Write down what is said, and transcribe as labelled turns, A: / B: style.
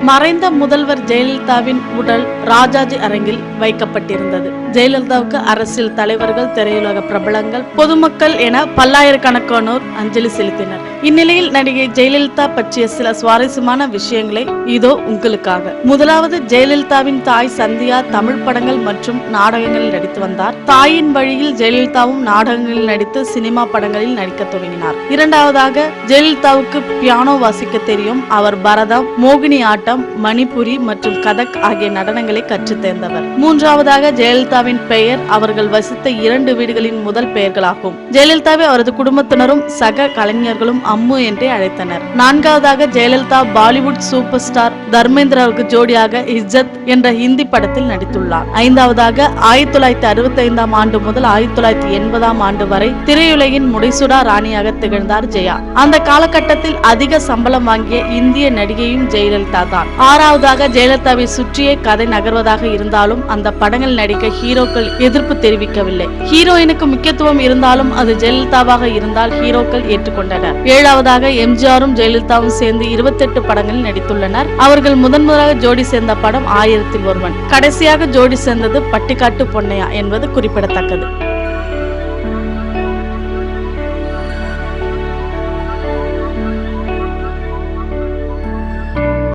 A: மறைந்த முதல்வர் ஜெயலலிதாவின் உடல் ராஜாஜி அரங்கில் வைக்கப்பட்டிருந்தது. ஜெயலலிதாவுக்கு அரசியல் தலைவர்கள், திரையுலக பிரபலங்கள், பொதுமக்கள் என பல்லாயிரக்கணக்கானோர் அஞ்சலி செலுத்தினர். இந்நிலையில் நடிகை ஜெயலலிதா பற்றிய சில சுவாரஸ்யமான விஷயங்களை இதோ உங்களுக்காக. முதலாவது, ஜெயலலிதாவின் தாய் சந்தியா தமிழ் படங்கள் மற்றும் நாடகங்களில் நடித்து வந்தார். தாயின் வழியில் ஜெயலலிதாவும் நாடகங்களில் நடித்து சினிமா படங்களில் நடிக்க துவங்கினார். இரண்டாவதாக, ஜெயலலிதாவுக்கு பியானோ வாசிக்க தெரியும். அவர் பரதம், மோகினி ஆட்டம், மணிப்புரி மற்றும் கதக் ஆகிய நடனங்களை கற்றுத் தேர்ந்தவர். மூன்றாவதாக, ஜெயலலிதாவின் பெயர் அவர்கள் வசித்த 2 வீடுகளின் முதல் பெயர்களாகும். ஜெயலலிதாவை அவரது குடும்பத்தினரும் சக கலைஞர்களும் அம்மு என்றே அழைத்தனர். நான்காவதாக, ஜெயலலிதா பாலிவுட் சூப்பர் ஸ்டார் தர்மேந்திராவுக்கு ஜோடியாக இஸ்ஸத் என்ற ஹிந்தி படத்தில் நடித்துள்ளார். ஐந்தாவதாக, 1965ஆம் ஆண்டு முதல் 1980ஆம் ஆண்டு வரை திரையுலகின் முடிசூடா ராணியாக திகழ்ந்தார் ஜெயா. அந்த காலகட்டத்தில் அதிக சம்பளம் வாங்கிய இந்திய நடிகையும் ஜெயலலிதா தான். ஆறாவதாக, ஜெயலலிதாவை சுற்றியே கதை நகர்வதாக இருந்தாலும் அந்த படங்கள் நடிக்க ஹீரோக்கள் எதிர்ப்பு தெரிவிக்கவில்லை. ஹீரோயினுக்கு முக்கியத்துவம் இருந்தாலும் அது ஜெயலலிதாவாக இருந்தால் ஹீரோக்கள் ஏற்றுக்கொண்டனர். ஏழாவதாக, எம்ஜிஆரும் ஜெயலலிதாவும் சேர்ந்து 28 படங்களில் நடித்துள்ளனர். அவர்கள் முதன்முதலாக ஜோடி சேர்ந்த படம் 1000ல் ஒருவன். கடைசியாக ஜோடி சேர்ந்தது பட்டிக்காட்டு பொன்னையா என்பது குறிப்பிடத்தக்கது.